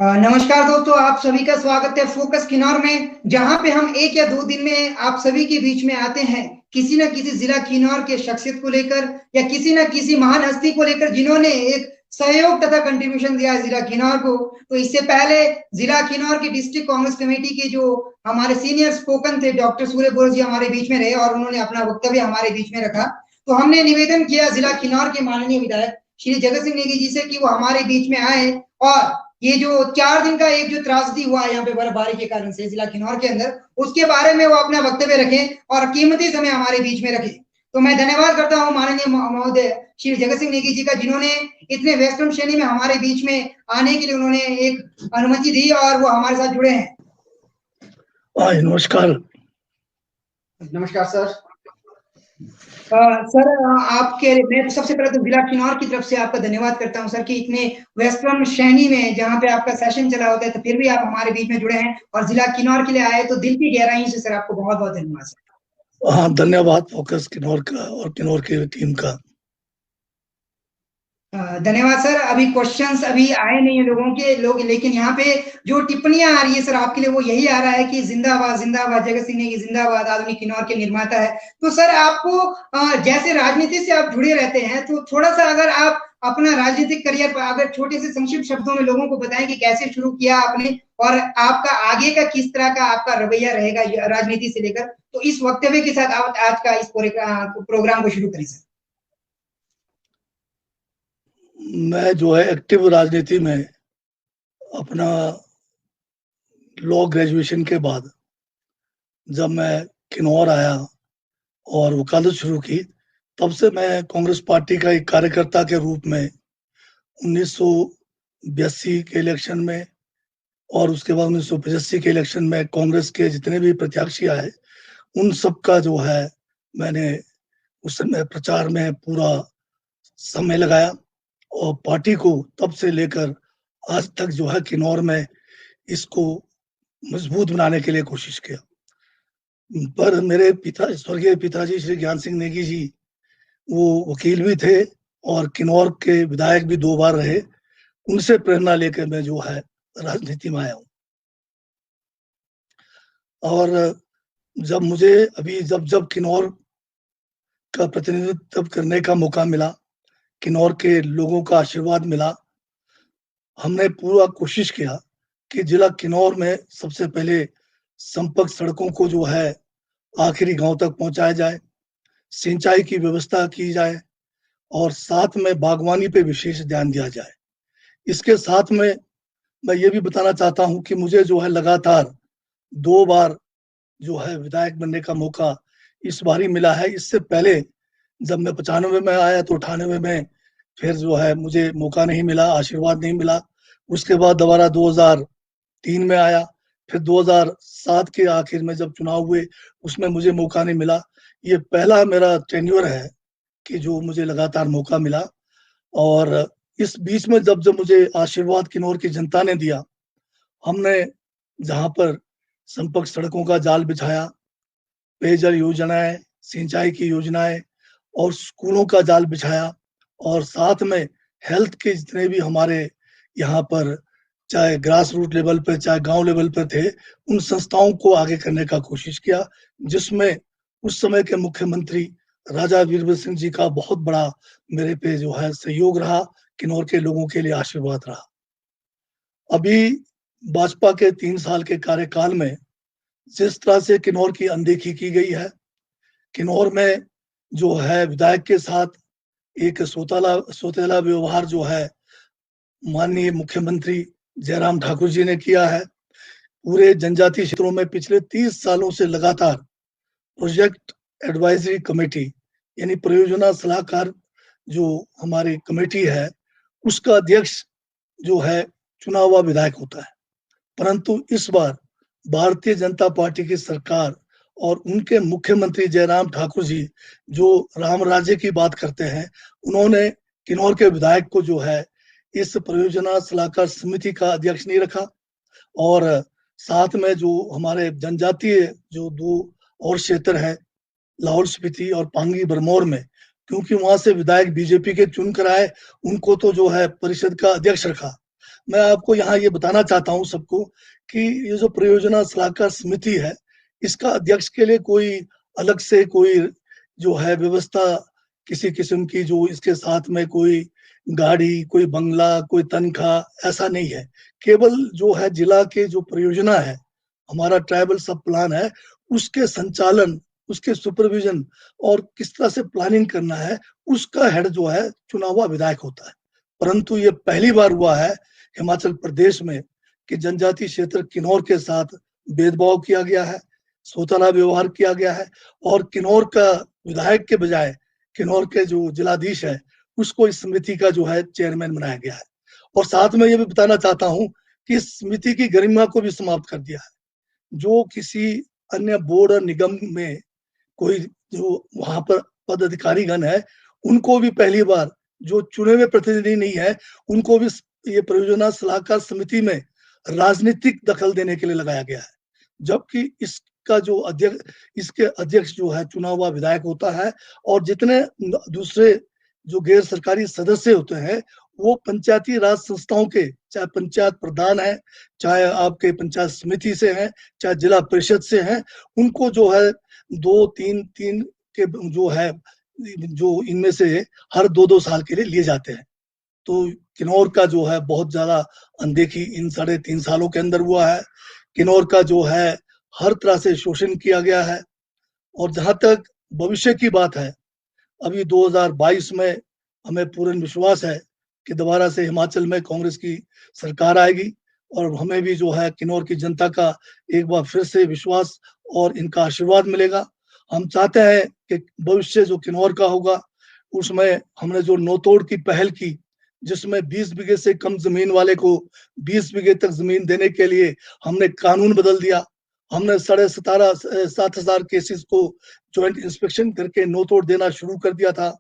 नमस्कार दोस्तों, आप सभी का स्वागत है फोकस किन्नौर में, जहां पे हम 1 या 2 दिन में आप सभी के बीच में आते हैं, किसी न किसी जिला किन्नौर के शख्सियत को लेकर या किसी न किसी महान हस्ती को लेकर जिन्होंने एक सहयोग तथा कंट्रीब्यूशन दिया है जिला किन्नौर को। तो इससे पहले जिला किन्नौर की डिस्ट्रिक्ट कांग्रेस कमेटी के जो हमारे सीनियर स्पोकन थे डॉक्टर सूर्य बोस जी हमारे बीच में रहे और उन्होंने अपना वक्तव्य हमारे बीच में रखा। तो हमने निवेदन किया जिला किन्नौर के माननीय विधायक श्री जगत सिंह नेगी जी से कि वो हमारे बीच में आए और ये जो 4 दिन का एक जो त्रासदी हुआ है यहाँ पे बर्फबारी के कारण से जिला किन्नौर के अंदर, उसके बारे में वो अपना वक्तव्य रखें और कीमती समय हमारे बीच में रखें। तो मैं धन्यवाद करता हूँ माननीय महोदय श्री जगत सिंह नेगी जी का, जिन्होंने इतने व्यस्तम श्रेणी में हमारे बीच में आने के लिए उन्होंने एक अनुमति दी और वो हमारे साथ जुड़े हैं। नमस्कार। नमस्कार सर। सर आपके मैं सबसे पहले तो जिला किन्नौर की तरफ से आपका धन्यवाद करता हूं सर कि इतने व्यस्तम श्रेणी में जहां पे आपका सेशन चला होता है तो फिर भी आप हमारे बीच में जुड़े हैं और जिला किन्नौर के लिए आए, तो दिल की गहराई से सर आपको बहुत बहुत धन्यवाद सर। हाँ, धन्यवाद फोकस किन्नौर का और किन्नौर की टीम का। धन्यवाद सर। अभी क्वेश्चंस अभी आए नहीं है लोग, लेकिन यहाँ पे जो टिप्पणियां आ रही है सर आपके लिए वो यही आ रहा है कि जिंदाबाद जिंदाबाद जगत सिंह नेगी जिंदाबाद, आधुनिक किन्नौर के निर्माता है। तो सर आपको जैसे राजनीति से आप जुड़े रहते हैं तो थोड़ा सा अगर आप अपना राजनीतिक करियर पर अगर छोटे से संक्षिप्त शब्दों में लोगों को बताएं कि कैसे शुरू किया आपने और आपका आगे का किस तरह का आपका रवैया रहेगा राजनीति से लेकर, तो इस वक्तव्य के साथ आप आज का इस पूरे प्रोग्राम को शुरू करें सर। मैं जो है एक्टिव राजनीति में अपना लॉ ग्रेजुएशन के बाद जब मैं किन्नौर आया और वकालत शुरू की, तब से मैं कांग्रेस पार्टी का एक कार्यकर्ता के रूप में 1982 के इलेक्शन में और उसके बाद 1985 के इलेक्शन में कांग्रेस के जितने भी प्रत्याशी आए उन सब का जो है मैंने उस समय प्रचार में पूरा समय लगाया और पार्टी को तब से लेकर आज तक जो है किन्नौर में इसको मजबूत बनाने के लिए कोशिश किया। पर मेरे स्वर्गीय पिताजी श्री ज्ञान सिंह नेगी जी वो वकील भी थे और किन्नौर के विधायक भी 2 बार रहे। उनसे प्रेरणा लेकर मैं जो है राजनीति में आया हूँ। और जब मुझे अभी जब किन्नौर का प्रतिनिधित्व करने का मौका मिला, किन्नौर के लोगों का आशीर्वाद मिला, हमने पूरा कोशिश किया कि जिला किन्नौर में सबसे पहले संपर्क सड़कों को जो है आखिरी गांव तक पहुंचाया जाए, सिंचाई की व्यवस्था की जाए और साथ में बागवानी पे विशेष ध्यान दिया जाए। इसके साथ में मैं ये भी बताना चाहता हूं कि मुझे जो है लगातार 2 बार जो है विधायक बनने का मौका इस बार ही मिला है। इससे पहले जब मैं 95 में आया तो 98 में फिर जो है मुझे मौका नहीं मिला, आशीर्वाद नहीं मिला। उसके बाद दोबारा 2003 में आया, फिर 2007 के आखिर में जब चुनाव हुए उसमें मुझे मौका नहीं मिला। ये पहला मेरा टेन्योर है कि जो मुझे लगातार मौका मिला। और इस बीच में जब मुझे आशीर्वाद किन्नौर की जनता ने दिया, हमने जहां पर संपर्क सड़कों का जाल बिछाया, पेयजल योजनाएं, सिंचाई की योजनाएं और स्कूलों का जाल बिछाया और साथ में हेल्थ के जितने भी हमारे यहाँ पर चाहे ग्रास रूट लेवल पे चाहे गांव लेवल पे थे, उन संस्थाओं को आगे करने का कोशिश किया, जिसमें उस समय के मुख्यमंत्री राजा वीरभद्र सिंह जी का बहुत बड़ा मेरे पे जो है सहयोग रहा, किन्नौर के लोगों के लिए आशीर्वाद रहा। अभी भाजपा के 3 साल के कार्यकाल में जिस तरह से किन्नौर की अनदेखी की गई है, किन्नौर में जो है विधायक के साथ एक सौतेला व्यवहार जो है माननीय मुख्यमंत्री जयराम ठाकुर जी ने किया है। पूरे जनजातीय क्षेत्रों में पिछले 30 सालों से लगातार प्रोजेक्ट एडवाइजरी कमेटी यानी परियोजना सलाहकार जो हमारी कमेटी है उसका अध्यक्ष जो है चुना हुआ विधायक होता है। परंतु इस बार भारतीय जनता पार्टी की सरकार और उनके मुख्यमंत्री जयराम ठाकुर जी जो राम राज्य की बात करते हैं, उन्होंने किन्नौर के विधायक को जो है इस परियोजना सलाहकार समिति का अध्यक्ष नहीं रखा। और साथ में जो हमारे जनजातीय जो 2 और क्षेत्र है लाहौल स्पीति और पांगी बरमौर में, क्योंकि वहां से विधायक बीजेपी के चुन कर आए, उनको तो जो है परिषद का अध्यक्ष रखा। मैं आपको यहाँ ये बताना चाहता हूँ सबको कि ये जो परियोजना सलाहकार समिति है, इसका अध्यक्ष के लिए कोई अलग से कोई जो है व्यवस्था किसी किस्म की, जो इसके साथ में कोई गाड़ी, कोई बंगला, कोई तनख्वाह, ऐसा नहीं है। केवल जो है जिला के जो परियोजना है, हमारा ट्राइबल सब प्लान है, उसके संचालन, उसके सुपरविजन और किस तरह से प्लानिंग करना है, उसका हेड जो है चुना हुआ विधायक होता है। परंतु ये पहली बार हुआ है हिमाचल प्रदेश में कि जनजातीय क्षेत्र किन्नौर के साथ भेदभाव किया गया है, सोताला व्यवहार किया गया है और किन्नौर का विधायक के बजाय किन्नौर के जो जिलाधीश है उसको इस समिति का जो है चेयरमैन बनाया गया है। और साथ में ये भी बताना चाहता हूँ कि इस समिति की गरिमा को भी समाप्त कर दिया है। जो किसी अन्य बोर्ड और निगम में कोई जो वहां पर पदाधिकारीगण है, उनको भी पहली बार, जो चुने हुए प्रतिनिधि नहीं है, उनको भी ये परियोजना सलाहकार समिति में राजनीतिक दखल देने के लिए लगाया गया है। जबकि इसका जो अध्यक्ष, इसके अध्यक्ष जो है चुना हुआ विधायक होता है और जितने दूसरे जो गैर सरकारी सदस्य होते हैं वो पंचायती राज संस्थाओं के, चाहे पंचायत प्रधान है, चाहे आपके पंचायत समिति से हैं, चाहे जिला परिषद से हैं, उनको जो है 2-3 के जो है, जो इनमें से हर 2-2 साल के लिए लिए जाते हैं। तो किन्नौर का जो है बहुत ज्यादा अनदेखी इन 3.5 सालों के अंदर हुआ है। किन्नौर का जो है हर तरह से शोषण किया गया है। और जहां तक भविष्य की बात है, अभी 2022 में हमें पूर्ण विश्वास है कि दोबारा से हिमाचल में कांग्रेस की सरकार आएगी और हमें भी जो है किन्नौर की जनता का एक बार फिर से विश्वास और इनका आशीर्वाद मिलेगा। हम चाहते हैं कि भविष्य जो किन्नौर का होगा उसमें हमने जो नौतोड़ की पहल की, जिसमें 20 बीघे से कम जमीन वाले को 20 बीघे तक जमीन देने के लिए हमने कानून बदल दिया। हमने 7,500 केसेस को ज्वाइंट इंस्पेक्शन करके नौतोड़ देना शुरू कर दिया था।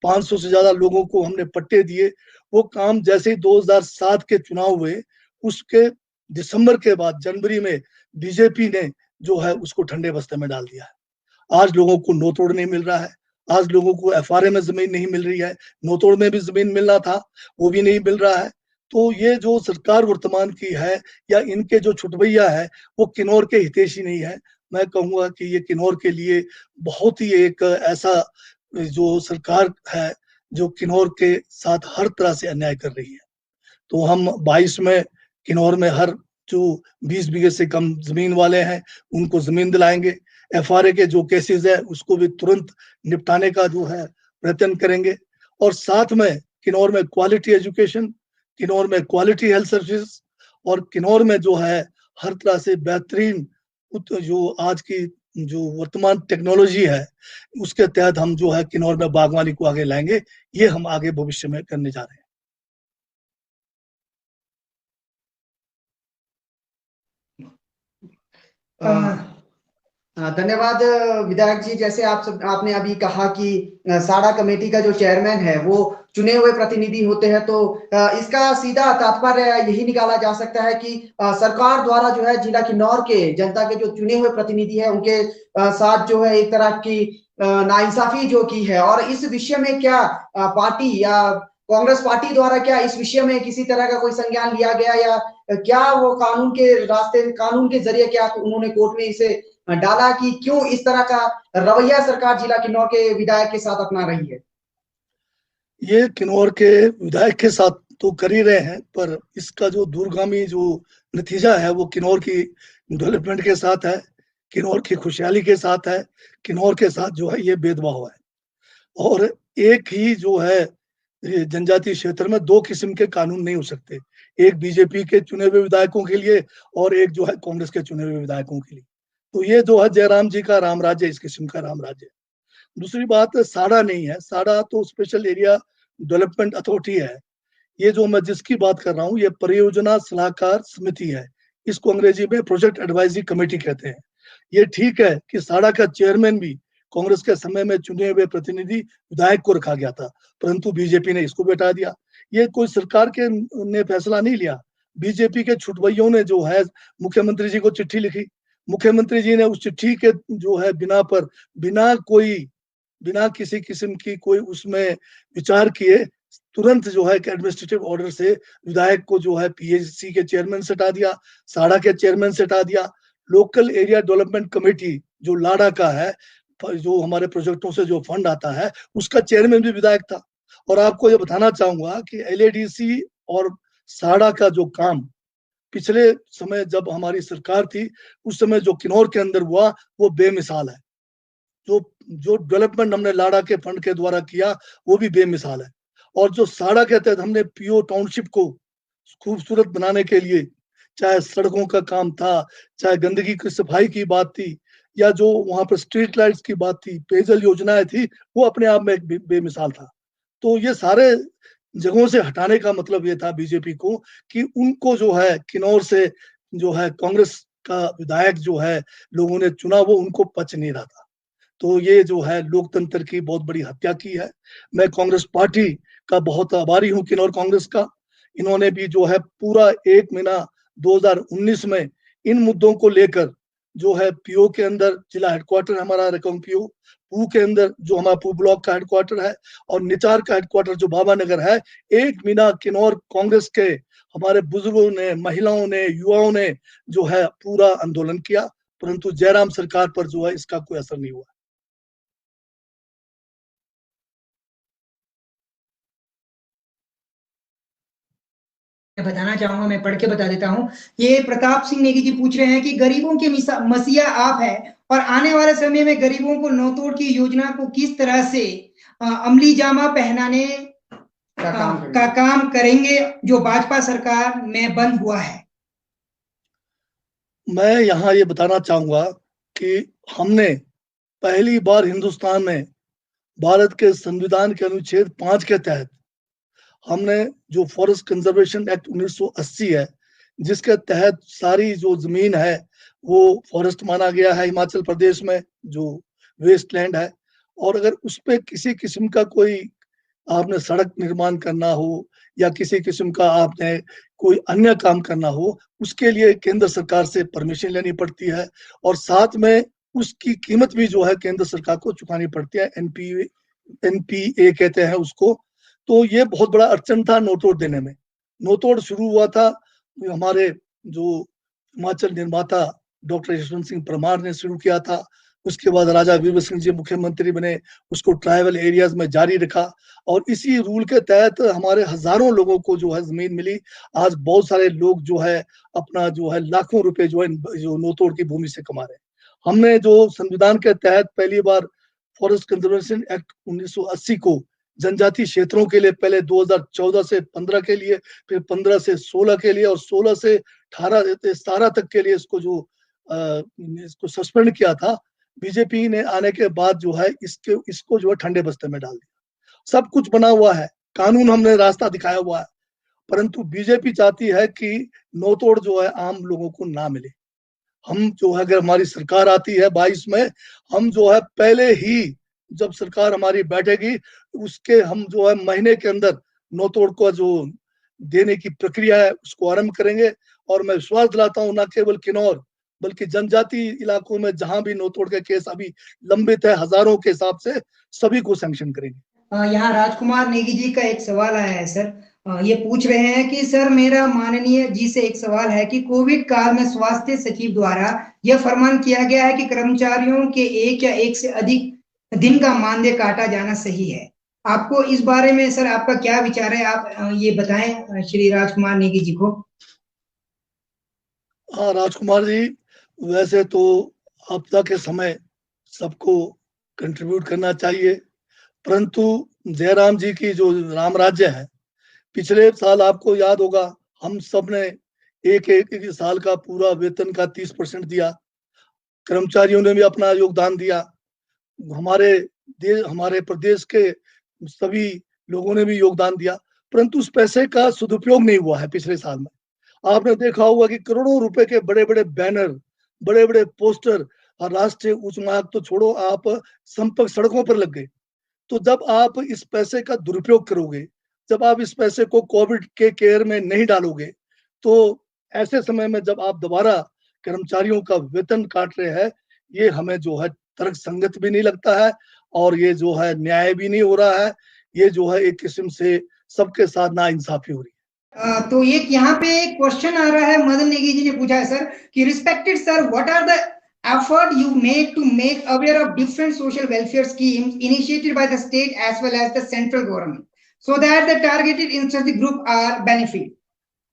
500 से ज्यादा लोगों को हमने पट्टे दिए। वो काम जैसे ही 2007 के चुनाव हुए, उसके दिसंबर के बाद जनवरी में बीजेपी ने जो है उसको ठंडे बस्ते में डाल दिया है। आज लोगों को नौतोड़ नहीं मिल रहा है, आज लोगों को एफआरए में जमीन नहीं मिल रही है, नौतोड़ में भी जमीन मिलना था वो भी नहीं मिल रहा है। तो ये जो सरकार वर्तमान की है या इनके जो छुटभैया है वो किन्नौर के हितैषी नहीं है। मैं कहूंगा कि ये किन्नौर के लिए बहुत ही एक ऐसा जो सरकार है जो किन्नौर के साथ हर तरह से अन्याय कर रही है। तो हम 22 में किन्नौर में हर जो 20 बीघे से कम जमीन वाले हैं उनको जमीन दिलाएंगे। एफआरए के जो केसेस है उसको भी तुरंत निपटाने का जो है प्रयत्न करेंगे। और साथ में किन्नौर में क्वालिटी एजुकेशन, किन्नौर में क्वालिटी हेल्थ सर्विस और किन्नौर में जो है हर तरह से बेहतरीन जो आज की जो वर्तमान टेक्नोलॉजी है उसके तहत हम जो है किन्नौर में बागवानी को आगे लाएंगे। ये हम आगे भविष्य में करने जा रहे हैं। धन्यवाद विधायक जी। जैसे आपने अभी कहा कि साड़ा कमेटी का जो चेयरमैन है वो चुने हुए प्रतिनिधि होते हैं, तो इसका सीधा तात्पर्य यही निकाला जा सकता है कि सरकार द्वारा जो है जिला किन्नौर के जनता के जो चुने हुए प्रतिनिधि है उनके साथ जो है एक तरह की नाइंसाफी जो की है। और इस विषय में क्या पार्टी या कांग्रेस पार्टी द्वारा क्या इस विषय में किसी तरह का कोई संज्ञान लिया गया, या क्या वो कानून के रास्ते, कानून के जरिए क्या उन्होंने कोर्ट में इसे डाला कि क्यों इस तरह का रवैया सरकार जिला किन्नौर के विधायक के साथ अपना रही है? ये किन्नौर के विधायक के साथ तो कर ही रहे हैं, पर इसका जो दूरगामी जो नतीजा है वो किन्नौर की डेवलपमेंट के साथ है, किन्नौर की खुशहाली के साथ है, किन्नौर के साथ जो है ये भेदभाव है। और एक ही जो है जनजातीय क्षेत्र में 2 किस्म के कानून नहीं हो सकते, एक बीजेपी के चुने हुए विधायकों के लिए और एक जो है कांग्रेस के चुने हुए विधायकों के लिए। तो ये जो है जयराम जी का राम राज्य, इस किस्म का राम राज्य। दूसरी बात, साड़ा नहीं है, साड़ा तो स्पेशल एरिया डेवलपमेंट अथॉरिटी है। ये जो मैं जिसकी बात कर रहा हूँ ये परियोजना सलाहकार समिति है, इसको अंग्रेजी में प्रोजेक्ट एडवाइजरी कमेटी कहते हैं। ये ठीक है कि साड़ा का चेयरमैन भी कांग्रेस के समय में चुने हुए प्रतिनिधि विधायक को रखा गया था, परंतु बीजेपी ने इसको बैठा दिया। ये कोई सरकार के ने फैसला नहीं लिया, बीजेपी के छुटभइयों ने जो है मुख्यमंत्री जी को चिट्ठी लिखी, मुख्यमंत्री जी ने उस चिट्ठी के जो है बिना पर, बिना किसी किस्म की कोई उसमें विचार किए तुरंत जो है एडमिनिस्ट्रेटिव ऑर्डर से विधायक को जो है पीएचसी के चेयरमैन से हटा दिया, साड़ा के चेयरमैन से हटा दिया। लोकल एरिया डेवलपमेंट कमेटी जो लाड़ा का है, जो हमारे प्रोजेक्टों से जो फंड आता है, उसका चेयरमैन भी विधायक था। और आपको ये बताना चाहूंगा कि एलएडीसी और साड़ा का जो काम पिछले समय जब हमारी सरकार थी, उस समय जो किन्नौर के अंदर हुआ वो बेमिसाल है। जो डेवलपमेंट हमने लाड़ा के फंड के द्वारा किया वो भी बेमिसाल है। और जो साड़ा के तहत हमने पीओ टाउनशिप को खूबसूरत बनाने के लिए, चाहे सड़कों का काम था, चाहे गंदगी की सफाई की बात थी, या जो वहां पर स्ट्रीट लाइट्स की बात थी, पेयजल योजनाएं थी, वो अपने आप में एक बेमिसाल था। तो ये सारे जगहों से हटाने का मतलब ये था बीजेपी को कि उनको जो है किन्नौर से जो है कांग्रेस का विधायक जो है लोगों ने चुना, वो उनको पच नहीं रहा था। तो ये जो है लोकतंत्र की बहुत बड़ी हत्या की है। मैं कांग्रेस पार्टी का बहुत आभारी हूं, किन्नौर कांग्रेस का। इन्होंने भी जो है पूरा 1 महीना 2019 में इन मुद्दों को लेकर जो है पीओ के अंदर जिला हेडक्वार्टर हमारा रकम पीओ, पू के अंदर जो हमारा पू ब्लॉक का हेडक्वार्टर है, और निचार का हेडक्वार्टर जो बाबा नगर है, 1 महीना किन्नौर कांग्रेस के हमारे बुजुर्गों ने, महिलाओं ने, युवाओं ने जो है पूरा आंदोलन किया, परंतु जयराम सरकार पर जो है इसका कोई असर नहीं हुआ। बताना चाहूंगा, मैं पढ़ के बता देता हूं। ये प्रताप सिंह नेगी जी पूछ रहे हैं कि गरीबों के मसीहा आप है और आने वाले समय में गरीबों को नौतोड़ की योजना को किस तरह से अमली जामा पहनाने का काम करेंगे जो भाजपा सरकार में बंद हुआ है। मैं यहाँ ये बताना चाहूंगा कि हमने पहली बार हिंदुस्तान में भारत के संविधान के अनुच्छेद 5 के तहत हमने जो फॉरेस्ट कंजर्वेशन एक्ट 1980 है, जिसके तहत सारी जो जमीन है वो फॉरेस्ट माना गया है हिमाचल प्रदेश में, जो वेस्टलैंड है। और अगर उस पर किसी किस्म का कोई आपने सड़क निर्माण करना हो या किसी किस्म का आपने कोई अन्य काम करना हो, उसके लिए केंद्र सरकार से परमिशन लेनी पड़ती है, और साथ में उसकी कीमत भी जो है केंद्र सरकार को चुकानी पड़ती है, एनपीए कहते हैं उसको। तो ये बहुत बड़ा अड़चन था नोतोड़ देने में। नोतोड़ शुरू हुआ था हमारे जो हिमाचल निर्माता डॉक्टर यशवंत सिंह परमार ने शुरू किया था। उसके बाद राजा वीर सिंह जी मुख्यमंत्री बने, उसको ट्राइबल एरियाज में जारी रखा, और इसी रूल के तहत हमारे हजारों लोगों को जो है जमीन मिली। आज बहुत सारे लोग जो है अपना जो है लाखों रुपए जो है जो नोतोड़ की भूमि से कमा रहे हैं। हमने जो संविधान के तहत पहली बार फॉरेस्ट कंजर्वेशन एक्ट 1980 को जनजाति क्षेत्रों के लिए पहले 2014 से 15 के लिए, फिर 15 से 16 के लिए, और 16 से 17 तक के लिए इसको सस्पेंड किया था। बीजेपी ने आने के बाद जो है इसको जो है ठंडे बस्ते में डाल दिया। सब कुछ बना हुआ है, कानून हमने रास्ता दिखाया हुआ है, परंतु बीजेपी चाहती है कि नौतोड़ जो है आम लोगों को ना मिले। हम जो है अगर हमारी सरकार आती है 22 में, हम जो है पहले ही जब सरकार हमारी बैठेगी उसके हम जो है महीने के अंदर नौतोड़ को जो देने की प्रक्रिया है उसको आरंभ करेंगे। और मैं विश्वास दिलाता हूँ, न केवल किन्नौर बल्कि जनजाति इलाकों में जहां भी नौतोड़ के केस अभी लंबित है हजारों के हिसाब से, सभी को सैंक्शन करेंगे। यहाँ राजकुमार नेगी जी का एक सवाल आया है सर। ये पूछ रहे हैं कि सर मेरा माननीय जी से एक सवाल है कि कोविड काल में स्वास्थ्य सचिव द्वारा यह फरमान किया गया है कि कर्मचारियों के एक या एक से अधिक दिन का मानदेय काटा जाना सही है। आपको इस बारे में सर आपका क्या विचार है, आप ये बताएं श्री राजकुमार नेगी जी को। हाँ राजकुमार जी, वैसे तो आपदा के समय सबको कंट्रीब्यूट करना चाहिए, परंतु जयराम जी की जो राम राज्य है, पिछले साल आपको याद होगा हम सब ने एक साल का पूरा वेतन का 30% दिया, कर्मचारियों ने भी अपना योगदान दिया, हमारे प्रदेश के सभी लोगों ने भी योगदान दिया, परंतु उस पैसे का सदुपयोग नहीं हुआ है। पिछले साल में आपने देखा होगा कि करोड़ों रुपए के बड़े बड़े बैनर, बड़े बड़े पोस्टर और राष्ट्रीय उच्च मार्ग तो छोड़ो, आप संपर्क सड़कों पर लग गए। तो जब आप इस पैसे का दुरुपयोग करोगे, जब आप इस पैसे को कोविड के केयर में नहीं डालोगे, तो ऐसे समय में जब आप दोबारा कर्मचारियों का वेतन काट रहे हैं, ये हमें जो है तर्क संगत भी नहीं लगता है, और ये जो है न्याय भी नहीं हो रहा है। ये जो है एक किस्म से सबके साथ नाइंसाफी हो रही है। तो एक यहाँ पे एक क्वेश्चन आ रहा है, मदन नेगी जी ने पूछा है सर कि respected sir, what are the effort you make to make aware of different social welfare schemes initiated by the state as well as the central government so that the targeted insurgency group are benefit.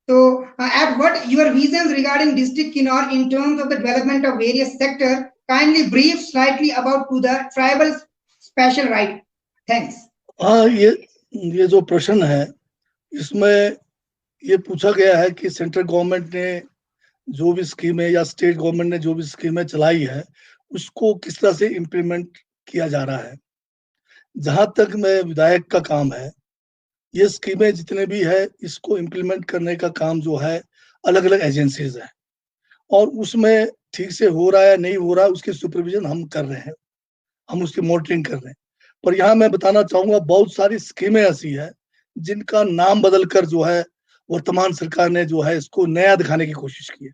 So at what your visions regarding district Kinnaur in terms of the development of various sector, kindly brief slightly about to the tribal special right. Thanks. हाँ, ये जो प्रश्न है इसमें ये पूछा गया है कि सेंट्रल गवर्नमेंट ने जो भी स्कीमें या स्टेट गवर्नमेंट ने जो भी स्कीमें चलाई है उसको किस तरह से इम्प्लीमेंट किया जा रहा है। जहां तक मैं विधायक का काम है, ये स्कीमें जितने भी है इसको इम्प्लीमेंट करने का काम जो है अलग अलग एजेंसीज है और उसमें ठीक से हो रहा है नहीं हो रहा है उसकी सुपरविजन हम कर रहे हैं, हम उसकी मॉनिटरिंग कर रहे हैं। पर यहाँ मैं बताना चाहूंगा बहुत सारी स्कीमें ऐसी है जिनका नाम बदलकर जो है वर्तमान सरकार ने जो है इसको नया दिखाने की कोशिश की है।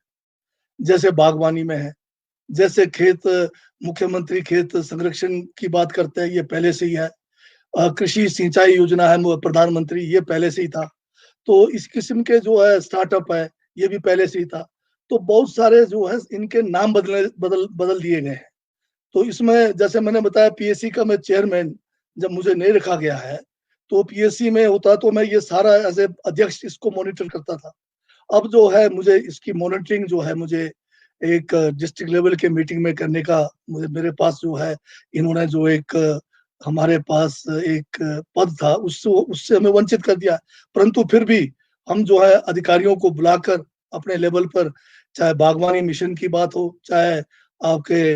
जैसे बागवानी में है, जैसे खेत मुख्यमंत्री खेत संरक्षण की बात करते हैं, ये पहले से ही है। कृषि सिंचाई योजना है प्रधानमंत्री, ये पहले से ही था। तो इस किस्म के जो है स्टार्टअप है, ये भी पहले से ही था। तो बहुत सारे जो है इनके नाम बदल दिए गए हैं। तो इसमें जैसे मैंने बताया पीएससी का मैं चेयरमैन जब मुझे नहीं रखा गया है तो पीएससी में होता तो मैं ये सारा एज ए अध्यक्ष इसको मॉनिटर करता था। अब जो है मुझे इसकी मॉनिटरिंग जो है मुझे एक डिस्ट्रिक्ट लेवल के मीटिंग में करने का मेरे पास जो है इन्होंने जो एक हमारे पास एक पद था उससे हमें वंचित कर दिया। परंतु फिर भी हम जो है अधिकारियों को बुलाकर अपने लेवल पर, चाहे बागवानी मिशन की बात हो, चाहे आपके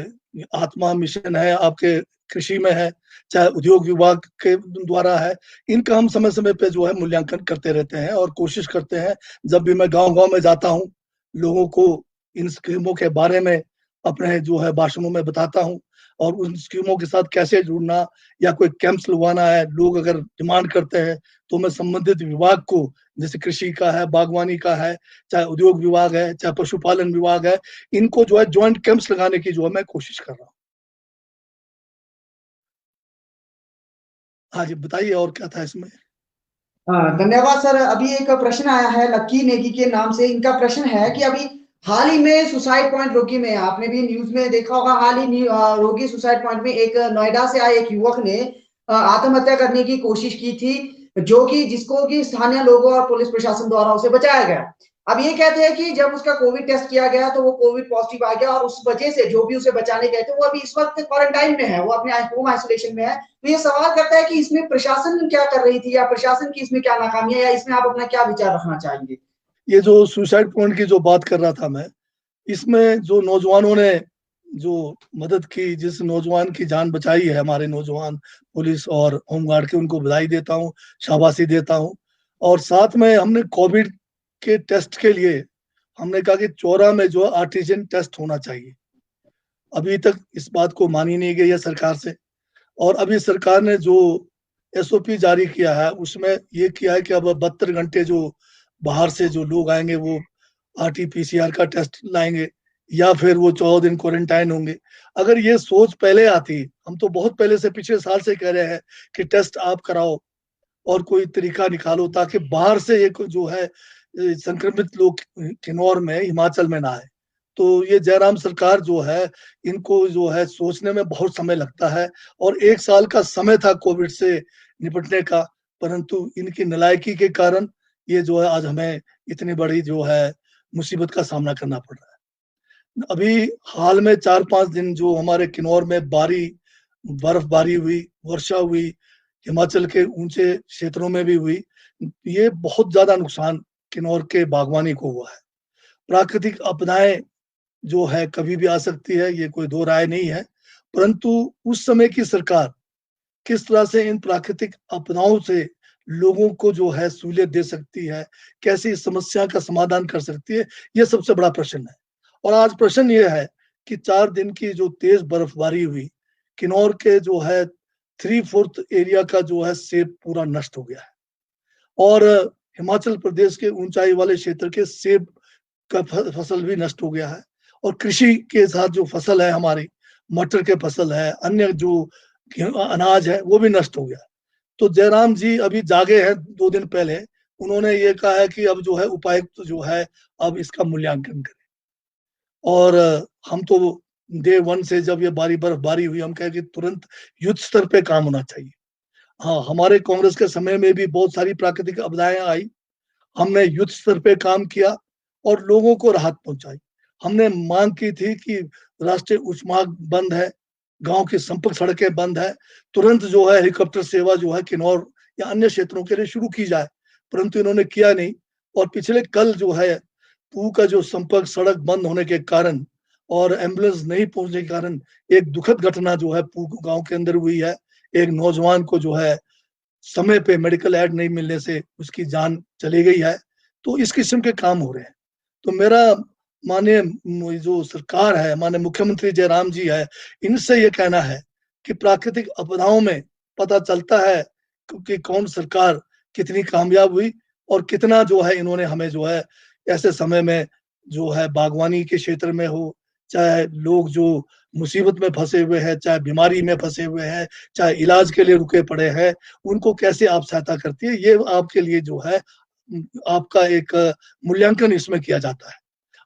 आत्मा मिशन है, आपके कृषि में है, चाहे उद्योग विभाग के द्वारा है, इनका हम समय समय पे जो है मूल्यांकन करते रहते हैं और कोशिश करते हैं। जब भी मैं गांव-गांव में जाता हूँ, लोगों को इन स्कीमों के बारे में अपने जो है भाषणों में बताता हूँ और उन स्कीमों के साथ कैसे जुड़ना या कोई कैंप्स लगवाना है, लोग अगर डिमांड करते हैं तो मैं संबंधित विभाग को, जैसे कृषि का है, बागवानी का है, चाहे उद्योग विभाग है, चाहे पशुपालन विभाग है, इनको जो है ज्वाइंट कैंप्स लगाने की जो है मैं कोशिश कर रहा हूँ। हाँ जी, बताइए और क्या था इसमें? धन्यवाद सर। अभी एक प्रश्न आया है लक्की नेगी के नाम से। इनका प्रश्न है कि अभी हाल ही में सुसाइड पॉइंट रोगी में, आपने भी न्यूज में देखा होगा, हाल ही रोगी सुसाइड पॉइंट में एक नोएडा से आए एक युवक ने आत्महत्या करने की कोशिश की थी, जो कि जिसको कि स्थानीय लोगों और पुलिस प्रशासन द्वारा उसे बचाया गया। अब ये कहते हैं कि जब उसका कोविड टेस्ट किया गया तो वो कोविड पॉजिटिव आ गया और उस वजह से जो भी उसे बचाने गए थे वो अभी इस वक्त क्वारंटाइन में है, वो अपने होम आइसोलेशन में है। तो ये सवाल करता है कि इसमें प्रशासन क्या कर रही थी या प्रशासन की इसमें क्या नाकामी है, या इसमें आप अपना क्या विचार रखना चाहेंगे? ये जो सुसाइड पॉइंट की जो बात कर रहा था मैं, इसमें जो नौजवानों ने जो मदद की, जिस नौजवान की जान बचाई है, हमारे नौजवान पुलिस और होमगार्ड के, उनको बधाई देता हूँ, शाबाशी देता हूँ। और साथ में हमने कोविड के टेस्ट के लिए हमने कहा कि चौरा में जो आर्टिजन टेस्ट होना चाहिए। अभी तक इस बात को मानी नहीं गई है सरकार से। और अभी सरकार ने जो एसओपी जारी किया है उसमें ये किया है कि अब 72 घंटे जो बाहर से जो लोग आएंगे वो आरटीपीसीआर का टेस्ट लाएंगे या फिर वो 14 दिन क्वारंटाइन होंगे। अगर ये सोच पहले आती, हम तो बहुत पहले से पिछले साल से कह रहे हैं कि टेस्ट आप कराओ और कोई तरीका निकालो ताकि बाहर से एक जो है संक्रमित लोग किन्नौर में, हिमाचल में ना आए। तो ये जयराम सरकार जो है, इनको जो है सोचने में बहुत समय लगता है और 1 साल का समय था कोविड से निपटने का, परंतु इनकी नालायकी के कारण ये जो है आज हमें इतनी बड़ी जो है मुसीबत का सामना करना पड़ रहा है। अभी हाल में 4-5 दिन जो हमारे किन्नौर में बर्फबारी हुई, वर्षा हुई, हिमाचल के ऊंचे क्षेत्रों में भी हुई, ये बहुत ज्यादा नुकसान किन्नौर के बागवानी को हुआ है। प्राकृतिक आपदाएं जो है कभी भी आ सकती है, ये कोई दो राय नहीं है, परंतु उस समय की सरकार किस तरह से इन प्राकृतिक आपदाओं से लोगों को जो है सहूलियत दे सकती है, कैसे इस समस्या का समाधान कर सकती है, ये सबसे बड़ा प्रश्न है। और आज प्रश्न ये है कि 4 दिन की जो तेज बर्फबारी हुई, किन्नौर के जो है 3/4 एरिया का जो है सेब पूरा नष्ट हो गया है और हिमाचल प्रदेश के ऊंचाई वाले क्षेत्र के सेब का फसल भी नष्ट हो गया है और कृषि के साथ जो फसल है हमारी, मटर के फसल है, अन्य जो अनाज है वो भी नष्ट हो गया। तो जयराम जी अभी जागे हैं 2 दिन पहले, उन्होंने ये कहा है कि अब जो है उपायुक्त जो है अब इसका मूल्यांकन करें। और हम तो डे 1 से जब ये बर्फबारी हुई, हम कहे कि तुरंत युद्ध स्तर पे काम होना चाहिए। हाँ, हमारे कांग्रेस के समय में भी बहुत सारी प्राकृतिक आपदाएं आई, हमने युद्ध स्तर पे काम किया और लोगों को राहत पहुंचाई। हमने मांग की थी कि राष्ट्रीय उच्च मार्ग बंद है, गांव की संपर्क सड़कें बंद है, तुरंत जो है हेलीकॉप्टर सेवा जो है किन्नौर या अन्य क्षेत्रों के लिए शुरू की जाए, परंतु इन्होंने किया नहीं। और पिछले कल जो है पू का जो संपर्क सड़क बंद होने के कारण और एम्बुलेंस नहीं पहुंचने के कारण एक दुखद घटना जो है पू गांव के अंदर हुई है। एक नौजवान को जो है समय पे मेडिकल एड नहीं मिलने से उसकी जान चली गई है। तो इस किस्म के काम हो रहे हैं। तो मेरा माननीय जो सरकार है, माननीय मुख्यमंत्री जयराम जी है, इनसे ये कहना है कि प्राकृतिक आपदाओं में पता चलता है कि कौन सरकार कितनी कामयाब हुई और कितना जो है इन्होंने हमें जो है ऐसे समय में जो है बागवानी के क्षेत्र में हो, चाहे लोग जो मुसीबत में फंसे हुए हैं, चाहे बीमारी में फंसे हुए हैं, चाहे इलाज के लिए रुके पड़े हैं, उनको कैसे आप सहायता करती है, ये आपके लिए जो है आपका एक मूल्यांकन इसमें किया जाता है।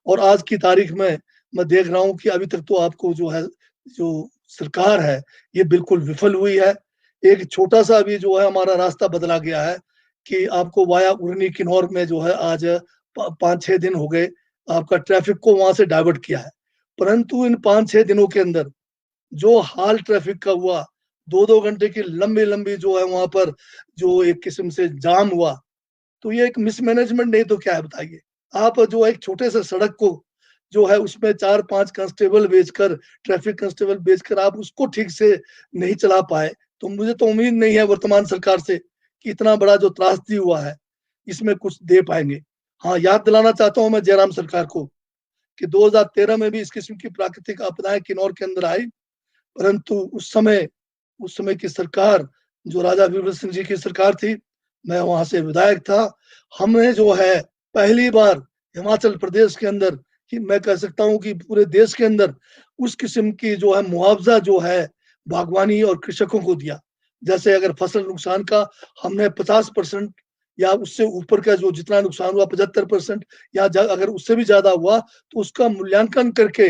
और आज की तारीख में मैं देख रहा हूँ कि अभी तक तो आपको जो है जो सरकार है ये बिल्कुल विफल हुई है। एक छोटा सा अभी जो है हमारा रास्ता बदला गया है कि आपको वाया उरनी किन्नौर में जो है आज 5-6 दिन हो गए आपका ट्रैफिक को वहां से डाइवर्ट किया है, परंतु इन 5-6 दिनों के अंदर जो हाल ट्रैफिक का हुआ, 2-2 घंटे की लंबी-लंबी जो है वहां पर जो एक किस्म से जाम हुआ, तो ये एक मिसमैनेजमेंट नहीं तो क्या है बताइए। आप जो एक छोटे से सड़क को जो है उसमें 4-5 कांस्टेबल भेजकर, ट्रैफिक कांस्टेबल भेजकर आप उसको ठीक से नहीं चला पाए, तो मुझे तो उम्मीद नहीं है वर्तमान सरकार से कि इतना बड़ा जो त्रासदी हुआ है, इसमें कुछ दे पाएंगे। हाँ, याद दिलाना चाहता हूँ मैं जयराम सरकार को कि 2013 में भी इस किस्म की प्राकृतिक आपदाएं किन्नौर के अंदर आई, परंतु उस समय की सरकार जो राजा वीरभद्र सिंह जी की सरकार थी, मैं वहां से विधायक था, हमने जो है पहली बार हिमाचल प्रदेश के अंदर कि मैं कह सकता हूं कि पूरे देश के अंदर उस किस्म की जो है मुआवजा जो है बागवानी और कृषकों को दिया। जैसे अगर फसल नुकसान का हमने 50% या उससे ऊपर का जो जितना नुकसान हुआ 75% या अगर उससे भी ज्यादा हुआ तो उसका मूल्यांकन करके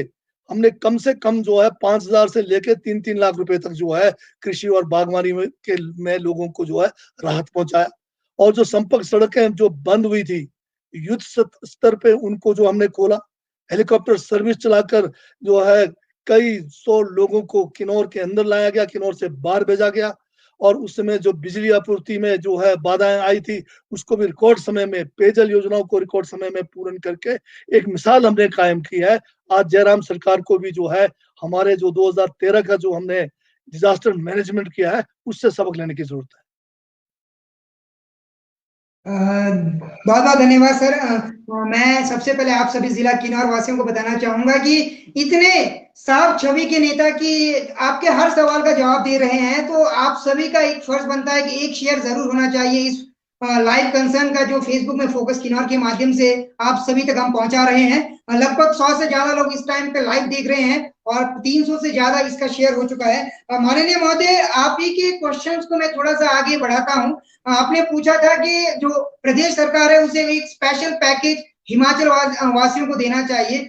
हमने कम से कम जो है 5,000 से लेके 3-3 लाख रुपए तक जो है कृषि और बागवानी में लोगों को जो है राहत पहुंचाया। और जो संपर्क सड़कें जो बंद हुई थी, युद्ध स्तर पे उनको जो हमने खोला, हेलीकॉप्टर सर्विस चलाकर जो है कई 100 लोगों को किन्नौर के अंदर लाया गया, किन्नौर से बाहर भेजा गया। और उस समय जो बिजली आपूर्ति में जो है बाधाएं आई थी, उसको भी रिकॉर्ड समय में, पेयजल योजनाओं को रिकॉर्ड समय में पूर्ण करके एक मिसाल हमने कायम की है। आज जयराम सरकार को भी जो है हमारे जो 2013 का जो हमने डिजास्टर मैनेजमेंट किया है, उससे सबक लेने की जरूरत है। बहुत बहुत धन्यवाद सर। मैं सबसे पहले आप सभी जिला किन्नौर वासियों को बताना चाहूंगा कि इतने साफ छवि के नेता की आपके हर सवाल का जवाब दे रहे हैं, तो आप सभी का एक फर्ज बनता है कि एक शेयर जरूर होना चाहिए इस लाइव कंसर्न का जो फेसबुक में फोकस किन्नौर के माध्यम से आप सभी तक हम पहुंचा रहे हैं। लगभग 100 से ज्यादा लोग इस टाइम पे लाइव देख रहे हैं और 300 से ज्यादा इसका शेयर हो चुका है। माननीय महोदय, आप ही के क्वेश्चंस को मैं थोड़ा सा आगे बढ़ाता हूं। आपने पूछा था कि जो प्रदेश सरकार है उसे एक स्पेशल पैकेज हिमाचल वासियों को देना चाहिए।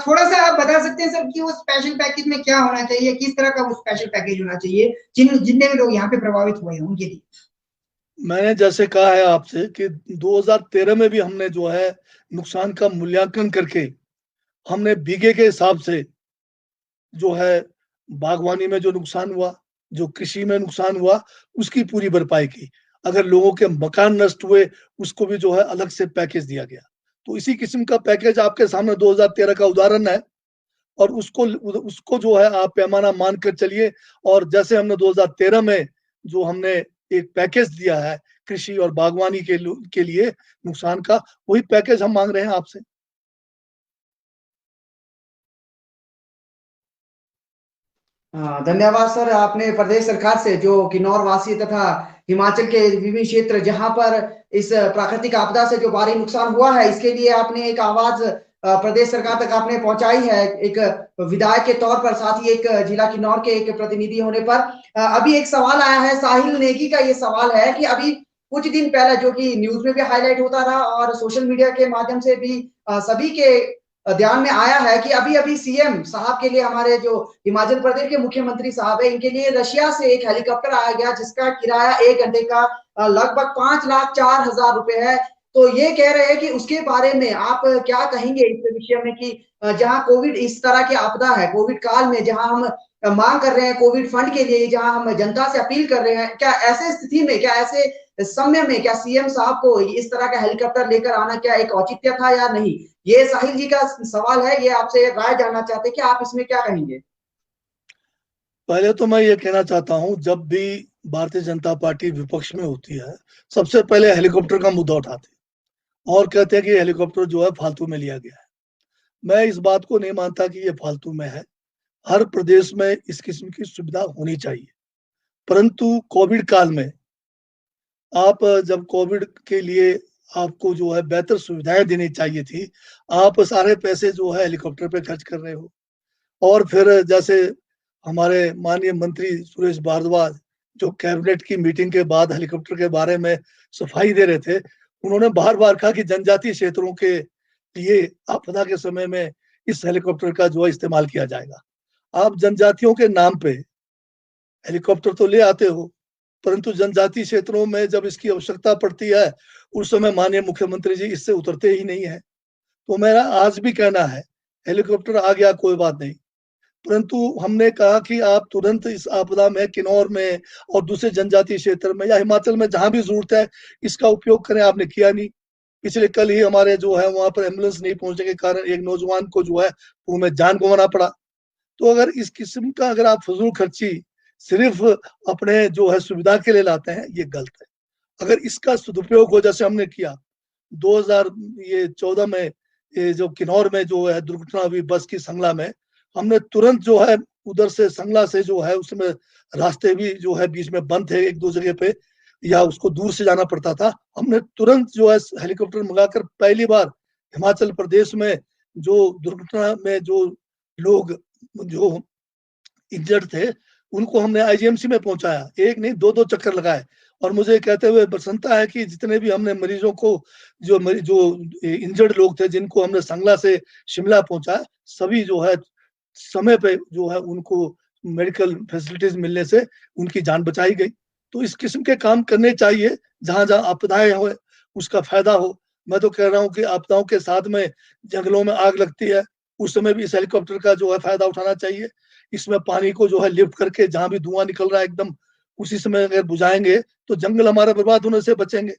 थोड़ा सा आप बता सकते हैं सर कि वो स्पेशल पैकेज में क्या होना चाहिए, किस तरह का वो स्पेशल पैकेज होना चाहिए जितने भी लोग यहाँ पे प्रभावित हुए हैं उनके लिए। मैंने जैसे कहा है आपसे कि 2013 में भी हमने जो है नुकसान का मूल्यांकन करके हमने बीघे के हिसाब से जो है बागवानी में जो नुकसान हुआ, जो कृषि में नुकसान हुआ, उसकी पूरी भरपाई की। अगर लोगों के मकान नष्ट हुए, उसको भी जो है अलग से पैकेज दिया गया। तो इसी किस्म का पैकेज आपके सामने 2013 का उदाहरण है और उसको जो है आप पैमाना मानकर चलिए। और जैसे हमने 2013 में जो हमने एक पैकेज दिया है कृषि और बागवानी के लिए नुकसान का, वही पैकेज हम मांग रहे हैं आपसे। धन्यवाद सर। आपने प्रदेश सरकार से जो किन्नौर वासी तथा हिमाचल के विभिन्न क्षेत्र जहां पर इस प्राकृतिक आपदा से जो भारी नुकसान हुआ है, इसके लिए आपने एक आवाज प्रदेश सरकार तक आपने पहुंचाई है एक विधायक के तौर पर, साथ ही एक जिला किन्नौर के एक प्रतिनिधि होने पर। अभी एक सवाल आया है साहिल नेगी का, ये सवाल है कि अभी कुछ दिन पहले जो कि न्यूज में भी हाईलाइट होता रहा और सोशल मीडिया के माध्यम से भी सभी के ध्यान में आया है कि अभी अभी सीएम साहब के लिए, हमारे जो हिमाचल प्रदेश के मुख्यमंत्री साहब है, इनके लिए रशिया से एक हेलीकॉप्टर आया गया जिसका किराया 1 घंटे का लगभग 5,04,000 रुपए है। तो ये कह रहे हैं कि उसके बारे में आप क्या कहेंगे इस विषय में कि जहां कोविड इस तरह की आपदा है, कोविड काल में जहां हम मांग कर रहे हैं कोविड फंड के लिए, जहां हम जनता से अपील कर रहे हैं, क्या ऐसे स्थिति में, क्या ऐसे समय में क्या सीएम साहब को इस तरह का हेलीकॉप्टर लेकर आना क्या एक औचित्य था या नहीं? ये साहिल जी का सवाल है, ये आपसे राय जानना चाहते हैं कि आप इसमें क्या कहेंगे? पहले तो मैं ये कहना चाहता हूं, जब भी भारतीय जनता पार्टी विपक्ष में होती है, सबसे पहले हेलीकॉप्टर का मुद्दा उठाते हैं और कहते हैं कि हेलीकॉप्टर जो है फालतू में लिया गया है। मैं इस बात को नहीं मानता कि ये फालतू में है। हर प्रदेश में इस किस्म की सुविधा होनी चाहिए, परंतु कोविड काल में आप जब कोविड के लिए आपको जो है बेहतर सुविधाएं देनी चाहिए थी, आप सारे पैसे जो है हेलीकॉप्टर पे खर्च कर रहे हो। और फिर जैसे हमारे माननीय मंत्री सुरेश भारद्वाज जो कैबिनेट की मीटिंग के बाद हेलीकॉप्टर के बारे में सफाई दे रहे थे, उन्होंने बार-बार कहा कि जनजातीय क्षेत्रों के लिए आपदा के समय में इस हेलीकॉप्टर का जो है इस्तेमाल किया जाएगा। आप जनजातियों के नाम पे हेलीकॉप्टर तो ले आते हो, परंतु जनजातीय क्षेत्रों में जब इसकी आवश्यकता पड़ती है, उस समय माननीय मुख्यमंत्री जी इससे उतरते ही नहीं है। तो मेरा आज भी कहना है, हेलीकॉप्टर आ गया कोई बात नहीं, परंतु हमने कहा कि आप तुरंत इस आपदा में किन्नौर में और दूसरे जनजातीय क्षेत्र में या हिमाचल में जहां भी जरूरत है इसका उपयोग करें, आपने किया नहीं। पिछले कल ही हमारे जो है वहां पर एम्बुलेंस नहीं पहुंचने के कारण एक नौजवान को जो है वो में जान गंवाना पड़ा। तो अगर इस किस्म का अगर आप फजूल खर्ची सिर्फ अपने जो है सुविधा के लिए लाते हैं, ये गलत है। अगर इसका सदुपयोग हो जैसे हमने किया 2014 में, ये जो किन्नौर में जो है दुर्घटना हुई बस की संगला में, हमने तुरंत जो है उधर से संगला से जो है उसमें रास्ते भी जो है बीच में बंद थे एक दो जगह पे, या उसको दूर से जाना पड़ता था। हमने तुरंत जो है हेलीकॉप्टर मंगाकर पहली बार हिमाचल प्रदेश में जो दुर्घटना में जो लोग जो इंजर्ड थे उनको हमने आईजीएमसी में पहुंचाया, एक नहीं दो दो चक्कर लगाए। और मुझे कहते हुए प्रसन्नता है कि जितने भी हमने मरीजों को जो इंजर्ड लोग थे जिनको हमने संगला से शिमला पहुंचाया, सभी जो है समय पे जो है उनको मेडिकल फैसिलिटीज मिलने से उनकी जान बचाई गई। तो इस किस्म के काम करने चाहिए, जहां जहां आपदाएं हो उसका फायदा हो। मैं तो कह रहा हूँ कि आपदाओं के साथ में जंगलों में आग लगती है, उस समय भी इस हेलीकॉप्टर का जो है फायदा उठाना चाहिए। इसमें पानी को जो है लिफ्ट करके जहां भी धुआं निकल रहा है एकदम उसी समय अगर बुझाएंगे तो जंगल हमारे बर्बाद होने से बचेंगे।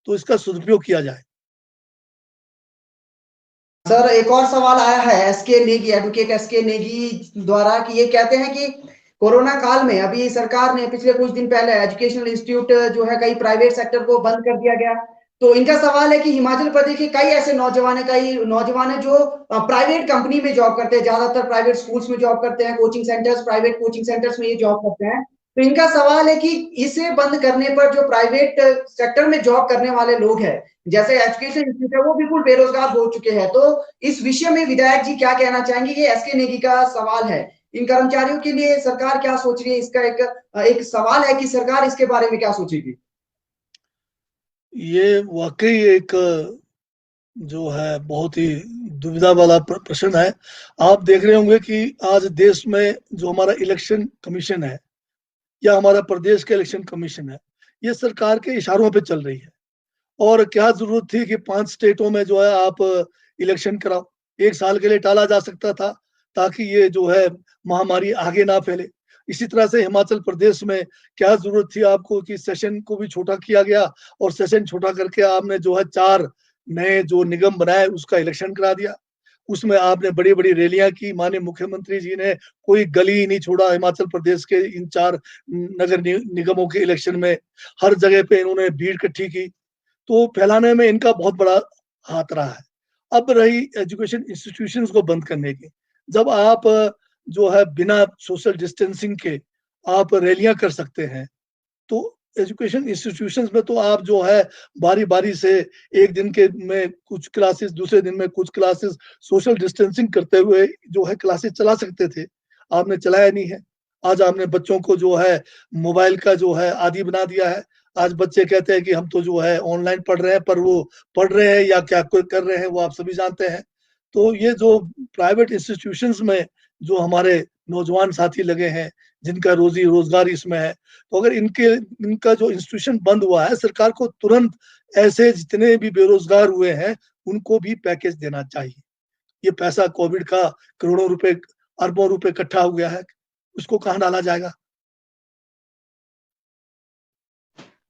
तो इसका सदुपयोग किया जाए। सर एक और सवाल आया है S K Negi, advocate S K Negi द्वारा, कि ये कहते हैं कि कोरोना काल में अभी सरकार ने पिछले कुछ दिन पहले एजुकेशनल इंस्टीट्यूट जो है कई प्राइवेट सेक्टर को बंद कर दिया गया। तो इनका सवाल है कि हिमाचल प्रदेश के कई ऐसे नौजवान है जो प्राइवेट कंपनी में जॉब करते हैं, ज्यादातर प्राइवेट स्कूल्स में जॉब करते हैं, coaching centres, private coaching centres में ये जॉब करते हैं। तो इनका सवाल है कि इसे बंद करने पर जो प्राइवेट सेक्टर में जॉब करने वाले लोग हैं, जैसे एजुकेशन इंस्टीट्यूट है, वो बिल्कुल बेरोजगार हो चुके हैं। तो इस विषय में विधायक जी क्या कहना चाहेंगे? ये एसके नेगी का सवाल है। इन कर्मचारियों के लिए सरकार क्या सोच रही है? इसका एक सवाल है कि सरकार इसके बारे में क्या सोचेगी। ये वाकई एक जो है बहुत ही दुविधा वाला प्रश्न है। आप देख रहे होंगे कि आज देश में जो हमारा इलेक्शन कमीशन है या हमारा प्रदेश का इलेक्शन कमीशन है, ये सरकार के इशारों पे चल रही है। और क्या जरूरत थी कि 5 स्टेटों में जो है आप इलेक्शन कराओ? 1 साल के लिए टाला जा सकता था ताकि ये जो है महामारी आगे ना फैले। इसी तरह से हिमाचल प्रदेश में क्या जरूरत थी आपको कि सेशन को भी छोटा किया गया और सेशन छोटा करके आपने जो है 4 नए जो निगम बनाए उसका इलेक्शन करा दिया। उसमें आपने बड़ी-बड़ी रैलियां की, माननीय मुख्यमंत्री जी ने कोई गली ही नहीं छोड़ा हिमाचल प्रदेश के इन 4 नगर निगमों के इलेक्शन में। हर जगह पे इन्होंने भीड़ इकट्ठी की। तो फैलाने में इनका बहुत बड़ा हाथ रहा है। अब रही एजुकेशन इंस्टीट्यूशंस को बंद करने की, जब आप जो है बिना सोशल डिस्टेंसिंग के आप रैलियां कर सकते हैं, तो एजुकेशन इंस्टीट्यूशंस में तो आप जो है बारी बारी से एक दिन के में कुछ क्लासेस, दूसरे दिन में कुछ क्लासेस, सोशल डिस्टेंसिंग करते हुए जो है क्लासेस चला सकते थे। आपने चलाया नहीं है। आज आपने बच्चों को जो है मोबाइल का जो है आदी बना दिया है। आज बच्चे कहते हैं कि हम तो जो है ऑनलाइन पढ़ रहे हैं, पर वो पढ़ रहे हैं या क्या कर रहे हैं वो आप सभी जानते हैं। तो ये जो प्राइवेट इंस्टीट्यूशंस में जो हमारे नौजवान साथी लगे हैं, जिनका रोजी रोजगार इसमें है, तो अगर इनका जो इंस्टीट्यूशन बंद हुआ है, सरकार को तुरंत ऐसे जितने भी बेरोजगार हुए हैं उनको भी पैकेज देना चाहिए। ये पैसा कोविड का करोड़ों रुपए, अरबों रुपए इकट्ठा हो गया है, उसको कहाँ डाला जाएगा?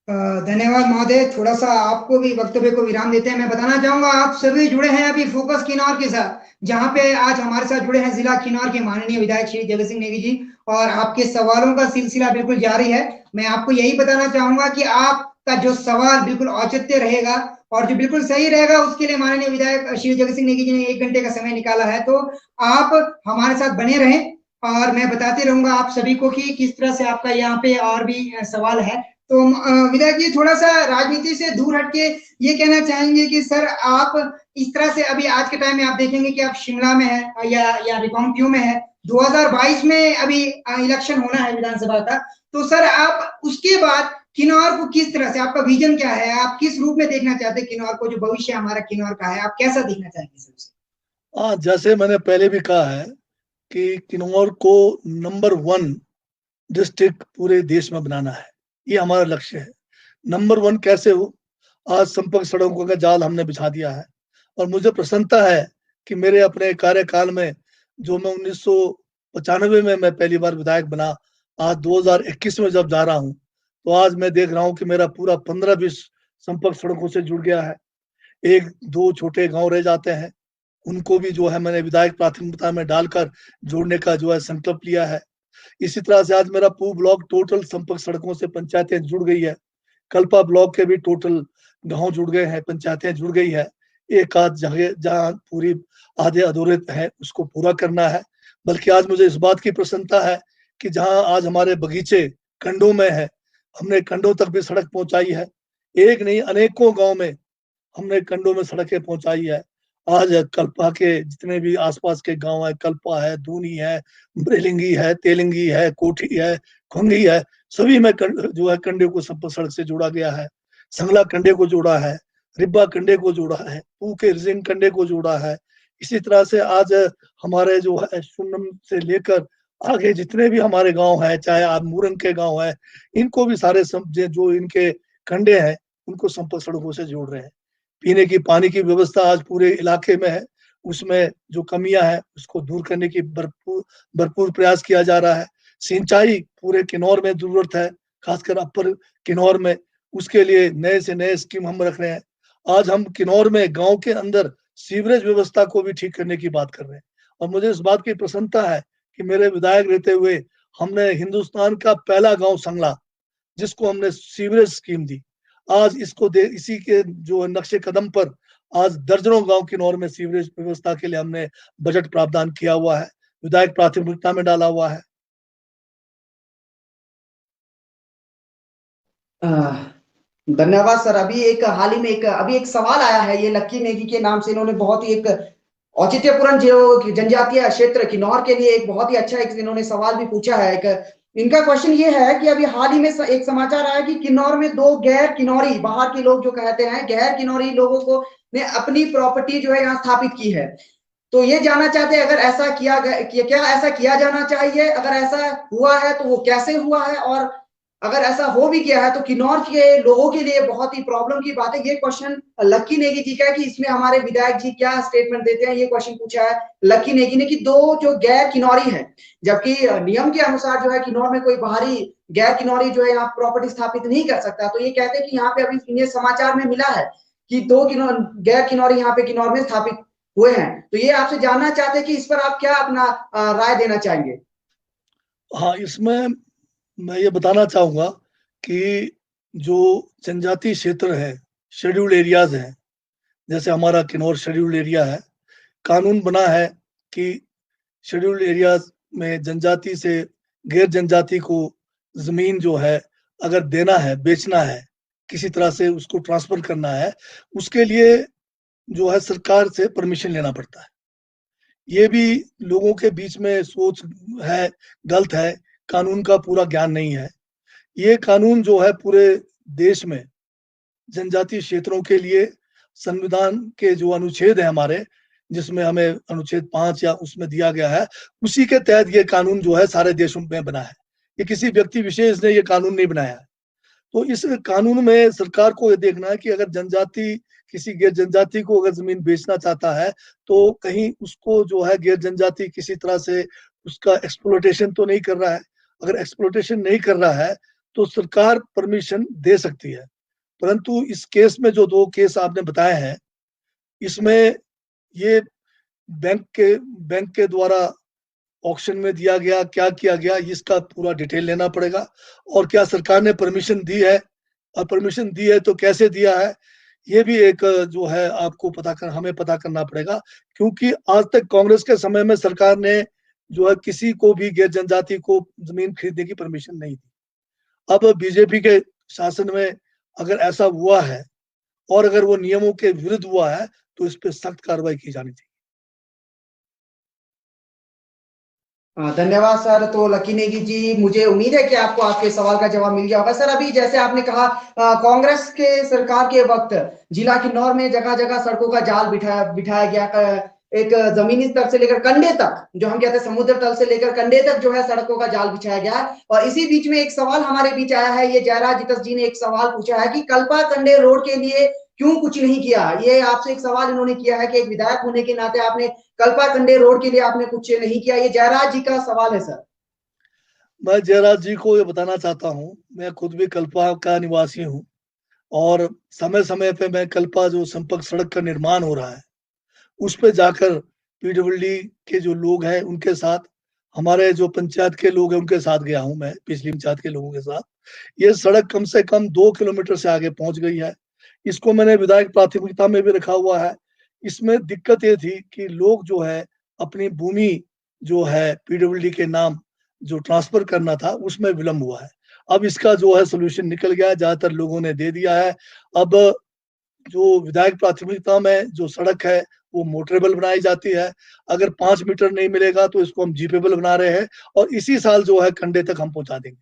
धन्यवाद महोदय। थोड़ा सा आपको भी वक्तव्य को विराम देते हैं। मैं बताना चाहूंगा आप सभी जुड़े हैं अभी फोकस किन्नौर के साथ, जहां पे आज हमारे साथ जुड़े हैं जिला किन्नौर के माननीय विधायक श्री जगत सिंह नेगी जी, और आपके सवालों का सिलसिला बिल्कुल जारी है। मैं आपको यही बताना चाहूंगा कि आपका जो सवाल बिल्कुल औचित्य रहेगा और जो बिल्कुल सही रहेगा, उसके लिए माननीय विधायक श्री जगत सिंह नेगी जी ने 1 घंटे का समय निकाला है। तो आप हमारे साथ बने रहें और मैं बताते रहूंगा आप सभी को कि किस तरह से आपका यहाँ पे और भी सवाल है। तो विधायक जी, थोड़ा सा राजनीति से दूर हटके ये कहना चाहेंगे कि सर आप इस तरह से अभी आज के टाइम में आप देखेंगे कि आप शिमला में है या रिकांगपिओ में है, 2022 में अभी इलेक्शन होना है विधानसभा का, तो सर आप उसके बाद किन्नौर को किस तरह से, आपका विजन क्या है, आप किस रूप में देखना चाहते हैं किन्नौर को, जो भविष्य हमारा किन्नौर का है, आप कैसा देखना चाहेंगे सबसे? जैसे मैंने पहले भी कहा है कि किन्नौर को नंबर 1 डिस्ट्रिक्ट पूरे देश में बनाना है, ये हमारा लक्ष्य है। नंबर 1 कैसे हो? आज संपर्क सड़कों का जाल हमने बिछा दिया है और मुझे प्रसन्नता है कि मेरे अपने कार्यकाल में, जो मैं 1995 में मैं पहली बार विधायक बना, आज 2021 में जब जा रहा हूँ, तो आज मैं देख रहा हूँ कि मेरा पूरा 15-20 संपर्क सड़कों से जुड़ गया है। 1-2 छोटे गांव रह जाते हैं, उनको भी जो है मैंने विधायक प्राथमिकता में डालकर जोड़ने का जो है संकल्प लिया है। इसी तरह से आज मेरा पूर्व ब्लॉक टोटल संपर्क सड़कों से पंचायतें जुड़ गई है। कल्पा ब्लॉक के भी टोटल गांव जुड़ गए हैं, पंचायतें जुड़ गई है। एक आध जगह जहां पूरी आधे अधूरे है उसको पूरा करना है। बल्कि आज मुझे इस बात की प्रसन्नता है कि जहां आज हमारे बगीचे कंडों में है, हमने कंडों तक भी सड़क पहुंचाई है। एक नहीं, अनेकों गांव में हमने कंडों में सड़कें पहुंचाई है। आज कल्पा के जितने भी आसपास के गांव है, कल्पा है, दूनी है, ब्रेलिंगी है, तेलिंगी है, कोठी है, खुंगी है, सभी में जो है कंडे को संपर्क सड़क से जोड़ा गया है। संगला कंडे को जोड़ा है, रिब्बा कंडे को जोड़ा है, पू के रिजिंग कंडे को जोड़ा है। इसी तरह से आज हमारे जो है सुन्नम से लेकर आगे जितने भी हमारे गांव है, चाहे आप मूरंग के गांव है, इनको भी सारे जो इनके कंडे हैं उनको संपर्क सड़कों से जोड़ रहे हैं। पीने की पानी की व्यवस्था आज पूरे इलाके में है, उसमें जो कमियां हैं उसको दूर करने की भरपूर प्रयास किया जा रहा है। सिंचाई पूरे किन्नौर में जरूरत है, खासकर अपर किन्नौर में, उसके लिए नए से नए स्कीम हम रख रहे हैं। आज हम किन्नौर में गांव के अंदर सीवरेज व्यवस्था को भी ठीक करने की बात कर रहे हैं और मुझे इस बात की प्रसन्नता है कि मेरे विधायक रहते हुए हमने हिंदुस्तान का पहला गांव संगला, जिसको हमने सीवरेज स्कीम दी, आज इसी के जो नक्शे कदम पर आज दर्जनों गांव किन्नौर में सीवरेज व्यवस्था के लिए हमने बजट प्रावधान किया हुआ है, विधायक प्राथमिकता में डाला हुआ है। धन्यवाद सर। हाल ही में एक सवाल आया है, ये लक्की नेगी के नाम से, इन्होंने बहुत ही एक औचित्यपूर्ण जो जनजातीय क्षेत्र किन्नौर के लिए एक बहुत ही अच्छा एक इन्होंने सवाल भी पूछा है। इनका क्वेश्चन ये है कि अभी हाल ही में एक समाचार आया कि किन्नौर में 2 गैर किन्नौरी, बाहर के लोग जो कहते हैं गैर किन्नौरी लोगों को ने अपनी प्रॉपर्टी जो है यहाँ स्थापित की है। तो ये जानना चाहते हैं, अगर ऐसा क्या ऐसा किया जाना चाहिए, अगर ऐसा हुआ है तो वो कैसे हुआ है, और अगर ऐसा हो भी गया है तो किन्नौर के लोगों के लिए बहुत ही प्रॉब्लम की बात है। ये क्वेश्चन लक्की नेगी जी का है कि इसमें हमारे विधायक जी क्या स्टेटमेंट देते हैं। ये क्वेश्चन पूछा है लक्की नेगी ने कि 2 जो गैर किन्नौरी हैं, जबकि नियम के अनुसार जो है किन्नौर में कोई बाहरी गैर किन्नौरी जो है यहाँ प्रॉपर्टी स्थापित नहीं कर सकता। तो ये कहते हैं कि यहाँ पे अभी इन्हें समाचार में मिला है कि 2 गैर किन्नौरी यहाँ पे किन्नौर में स्थापित हुए हैं। तो ये आपसे जानना चाहते हैं कि इस पर आप क्या अपना राय देना चाहेंगे? हाँ, इसमें मैं ये बताना चाहूंगा कि जो जनजातीय क्षेत्र है, शेड्यूल्ड एरियाज हैं, जैसे हमारा किन्नौर शेड्यूल्ड एरिया है, कानून बना है कि शेड्यूल्ड एरियाज में जनजाति से गैर जनजाति को जमीन जो है अगर देना है, बेचना है, किसी तरह से उसको ट्रांसफर करना है, उसके लिए जो है सरकार से परमिशन लेना पड़ता है। ये भी लोगों के बीच में सोच है, गलत है, कानून का पूरा ज्ञान नहीं है। ये कानून जो है पूरे देश में जनजातीय क्षेत्रों के लिए संविधान के जो अनुच्छेद है हमारे, जिसमें हमें अनुच्छेद 5 या उसमें दिया गया है, उसी के तहत ये कानून जो है सारे देशों में बना है। ये किसी व्यक्ति विशेष ने ये कानून नहीं बनाया है। तो इस कानून में सरकार को ये देखना है कि अगर जनजाति किसी गैर जनजाति को अगर जमीन बेचना चाहता है, तो कहीं उसको जो है गैर जनजाति किसी तरह से उसका एक्सप्लॉयटेशन तो नहीं कर रहा है। अगर एक्सप्लॉयटेशन नहीं कर रहा है, तो सरकार परमिशन दे सकती है। परंतु इस केस में जो 2 केस आपने बताए हैं, इसमें ये बैंक के द्वारा ऑक्शन में दिया गया, क्या किया गया, इसका पूरा डिटेल लेना पड़ेगा। और क्या सरकार ने परमिशन दी है, और परमिशन दी है तो कैसे दिया है, ये भी एक जो है आपको हमें पता करना पड़ेगा। क्योंकि आज तक कांग्रेस के समय में सरकार ने जो है किसी को भी गैर जनजाति को जमीन खरीदने की परमिशन नहीं दी। अब बीजेपी के शासन में अगर ऐसा हुआ है और अगर वो नियमों के विरुद्ध हुआ है, तो इस पे सख्त कार्रवाई की जानी चाहिए। धन्यवाद सर। तो लकी नेगी जी, मुझे उम्मीद है कि आपको आपके सवाल का जवाब मिल गया होगा। सर अभी जैसे आपने कहा कांग्रेस के सरकार के वक्त जिला किन्नौर में जगह जगह सड़कों का जाल बिठाया गया, एक जमीनी स्तर से लेकर कंडे तक, जो हम कहते हैं समुद्र तल से लेकर कंडे तक जो है सड़कों का जाल बिछाया गया। और इसी बीच में एक सवाल हमारे बीच आया है, ये जयराज जितस जी ने एक सवाल पूछा है कि कल्पा कंडे रोड के लिए क्यों कुछ नहीं किया। ये आपसे एक सवाल इन्होंने किया है कि एक विधायक होने के नाते आपने कल्पा कंडे रोड के लिए आपने कुछ नहीं किया। ये जयराज जी का सवाल है सर। मैं जयराज जी को ये बताना चाहता हूँ, मैं खुद भी कल्पा का निवासी हूँ और समय समय पे मैं कल्पा जो संपर्क सड़क का निर्माण हो रहा है, उस पे जाकर पीडब्ल्यूडी के जो लोग हैं उनके साथ, हमारे जो पंचायत के लोग हैं उनके साथ गया हूँ मैं, पिछली पंचायत के लोगों के साथ। ये सड़क कम से कम 2 किलोमीटर से आगे पहुंच गई है। इसको मैंने विधायक प्राथमिकता में भी रखा हुआ है। इसमें दिक्कत ये थी कि लोग जो है अपनी भूमि जो है पीडब्ल्यूडी के नाम जो ट्रांसफर करना था, उसमें विलम्ब हुआ है। अब इसका जो है सोल्यूशन निकल गया है, ज्यादातर लोगों ने दे दिया है। अब जो विधायक प्राथमिकता में जो सड़क है वो मोटरेबल बनाई जाती है। अगर 5 मीटर नहीं मिलेगा तो इसको हम जीपेबल बना रहे हैं और इसी साल जो है कंडे तक हम पहुंचा देंगे।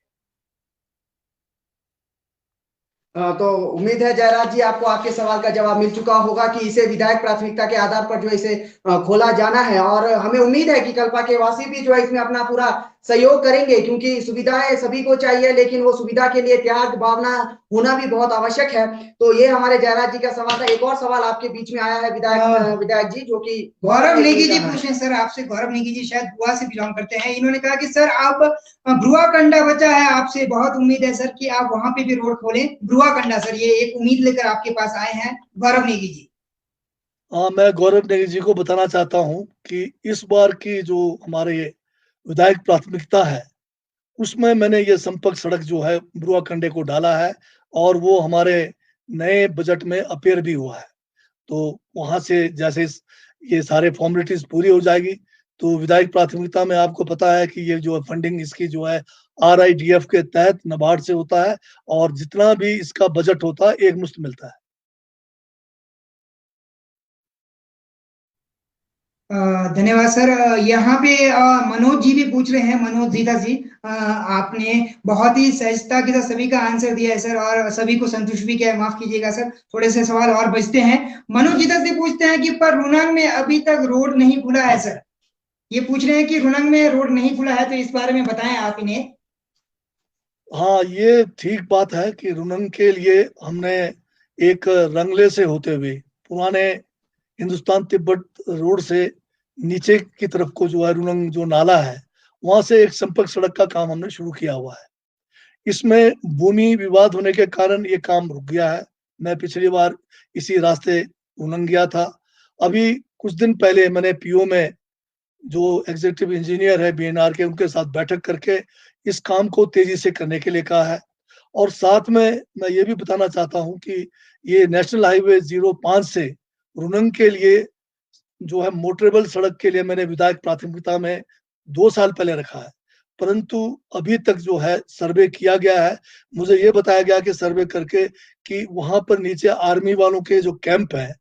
तो उम्मीद है जयराज जी आपको आपके सवाल का जवाब मिल चुका होगा कि इसे विधायक प्राथमिकता के आधार पर जो इसे खोला जाना है। और हमें उम्मीद है कि कल्पा के वासी भी जो है इसमें अपना पूरा सहयोग करेंगे, क्योंकि सुविधाएं सभी को चाहिए, लेकिन वो सुविधा के लिए त्याग भावना होना भी बहुत आवश्यक है। तो ये हमारे जयराज जी का सवाल था। एक और सवाल आपके बीच में आया है विधायक जी, जो कि गौरव नेगी जी पूछ रहे हैं सर आपसे। गौरव नेगी जी शायद बुआ से बिलोंग करते हैं। इन्होंने कहा कि सर आप ब्रुआ कंडा बचा है, आपसे बहुत उम्मीद है सर कि आप वहां पे भी रोड खोलें, ब्रुआ कंडा। सर ये एक उम्मीद लेकर आपके पास आए हैं गौरव नेगी जी। हाँ, मैं गौरव नेगी जी को बताना चाहता हूँ कि इस बार की जो हमारे विधायक प्राथमिकता है, उसमें मैंने ये संपर्क सड़क जो है ब्रुआ कंडे को डाला है और वो हमारे नए बजट में अपेयर भी हुआ है। तो वहां से जैसे ये सारे फॉर्मेलिटीज पूरी हो जाएगी, तो विधायक प्राथमिकता में आपको पता है कि ये जो फंडिंग इसकी जो है RIDF के तहत नाबार्ड से होता है और जितना भी इसका बजट होता है एक मुश्त मिलता है। धन्यवाद सर। यहाँ पे मनोज जी भी पूछ रहे हैं, मनोज जीता जी। आपने बहुत ही सहजता के साथ सभी का आंसर दिया है सर और सभी को संतुष्ट भी किया है। माफ कीजिएगा सर, थोड़े से सवाल और बचते हैं। मनोज जीता जी पूछते हैं कि पर रुनंग में अभी तक रोड नहीं खुला है सर। ये पूछ रहे हैं कि रुनंग में रोड नहीं खुला है, तो इस बारे में बताएं आप इन्हें। हाँ, ये ठीक बात है कि रुनंग के लिए हमने एक रंगले से होते हुए पुराने हिंदुस्तान तिब्बत रोड से नीचे की तरफ को जो है रुनंग जो नाला है, वहां से एक संपर्क सड़क का काम हमने शुरू किया हुआ है। इसमें भूमि विवाद होने के कारण ये काम रुक गया है। मैं पिछली बार इसी रास्ते रुनंग गया था। अभी कुछ दिन पहले मैंने PO में जो एग्जीक्यूटिव इंजीनियर है BNR के, उनके साथ बैठक करके इस काम को तेजी से करने के लिए कहा है। और साथ में मैं ये भी बताना चाहता हूँ कि ये नेशनल हाईवे 05 से रुनंग के लिए जो है मोटरेबल सड़क के लिए मैंने विधायक प्राथमिकता में 2 साल पहले रखा है। परंतु अभी तक जो है सर्वे किया गया है, मुझे ये बताया गया कि सर्वे करके कि वहां पर नीचे आर्मी वालों के जो कैंप है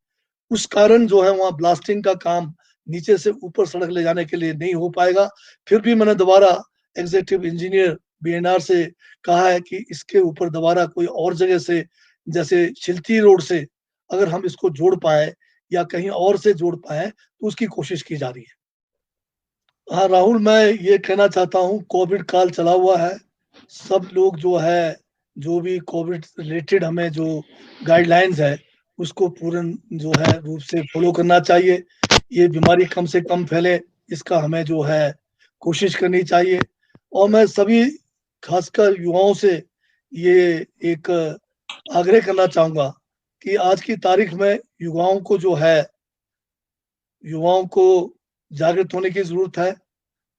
उस कारण जो है वहां ब्लास्टिंग का काम नीचे से ऊपर सड़क ले जाने के लिए नहीं हो पाएगा। फिर भी मैंने दोबारा एग्जीक्यूटिव इंजीनियर बीएनआर से कहा है कि इसके ऊपर दोबारा कोई और जगह से, जैसे शिल्टी रोड से अगर हम इसको जोड़ पाए या कहीं और से जोड़ पाए तो उसकी कोशिश की जा रही है। हाँ राहुल, मैं ये कहना चाहता हूँ, कोविड काल चला हुआ है, सब लोग जो है, जो भी कोविड रिलेटेड हमें जो गाइडलाइंस है उसको पूर्ण जो है रूप से फॉलो करना चाहिए। ये बीमारी कम से कम फैले, इसका हमें जो है कोशिश करनी चाहिए। और मैं सभी खासकर युवाओं से ये एक आग्रह करना चाहूंगा कि आज की तारीख में युवाओं को जागृत होने की जरूरत है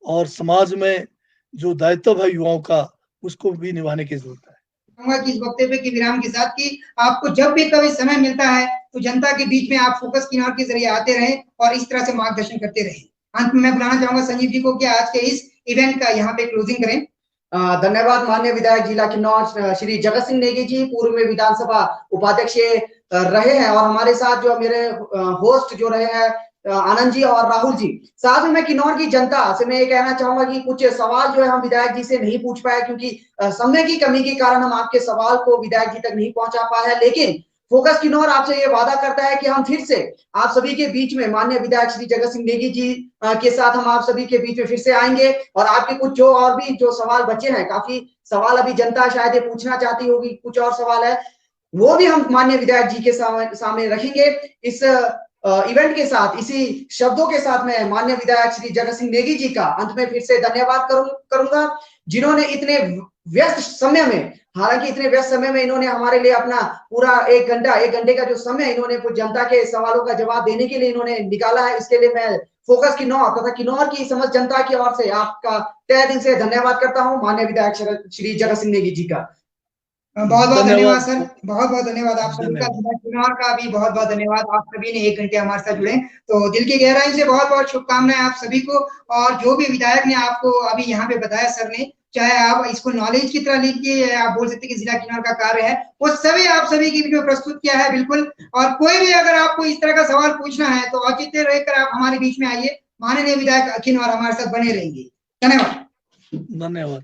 और समाज में जो दायित्व है युवाओं का उसको भी निभाने की जरूरत है। कहूंगा कि इस वक्तव्य के विराम के साथ कि आपको जब भी कभी समय मिलता है तो जनता के बीच में आप फोकस किनार के जरिए आते रहें और इस तरह से मार्गदर्शन करते रहें। अंत में मैं बुलाना चाहूंगा संजीव जी को कि आज के इस इवेंट का यहाँ पे क्लोजिंग करें। धन्यवाद माननीय विधायक जिला किन्नौर श्री जगत सिंह नेगी जी, पूर्व में विधानसभा उपाध्यक्ष रहे हैं, और हमारे साथ जो मेरे होस्ट जो रहे हैं आनंद जी और राहुल जी। साथ में मैं किन्नौर की जनता से मैं ये कहना चाहूंगा कि कुछ सवाल जो है हम विधायक जी से नहीं पूछ पाए क्योंकि समय की कमी के कारण हम आपके सवाल को विधायक जी तक नहीं पहुंचा पाए हैं, लेकिन फोकस किन्नौर आपसे ये वादा करता है कि हम फिर से आप सभी के बीच में माननीय विधायक श्री जगत सिंह नेगी जी के साथ हम आप सभी के बीच में फिर से आएंगे और आपके कुछ जो और भी जो सवाल बचे हैं, काफी सवाल अभी जनता शायद ये पूछना चाहती होगी, कुछ और सवाल है वो भी हम माननीय विधायक जी के सामने रखेंगे। इस इवेंट के साथ, इसी शब्दों के साथ मैं माननीय विधायक श्री जगत सिंह नेगी जी का अंत में फिर से धन्यवाद करूंगा, जिन्होंने इतने व्यस्त समय में, हालांकि इतने व्यस्त समय में इन्होंने हमारे लिए अपना पूरा एक घंटे का जो समय इन्होंने जनता के सवालों का जवाब देने के लिए इन्होंने निकाला है। इसके लिए मैं फोकस किन्नौर तथा किन्नौर की समस्त जनता की ओर से आपका तहे दिल से धन्यवाद करता हूं माननीय विधायक श्री जगत सिंह नेगी जी का। बहुत बहुत धन्यवाद सर, बहुत बहुत धन्यवाद आप सभी का, किन्नौर का भी बहुत बहुत धन्यवाद। आप सभी ने 1 घंटे हमारे साथ जुड़े, तो दिल की गहराई से बहुत बहुत शुभकामनाएं आप सभी को। और जो भी विधायक ने आपको अभी यहाँ पे बताया सर ने, चाहे आप इसको नॉलेज की तरह लीजिए या आप बोल सकते हैं कि जिला किन्नौर का कार्य है, वो सभी आप सभी की वीडियो प्रस्तुत किया है बिल्कुल। और कोई भी अगर आपको इस तरह का सवाल पूछना है तो औचित्य रहकर आप हमारे बीच में आइए, माननीय विधायक किन्नौर हमारे साथ बने रहेंगे। धन्यवाद।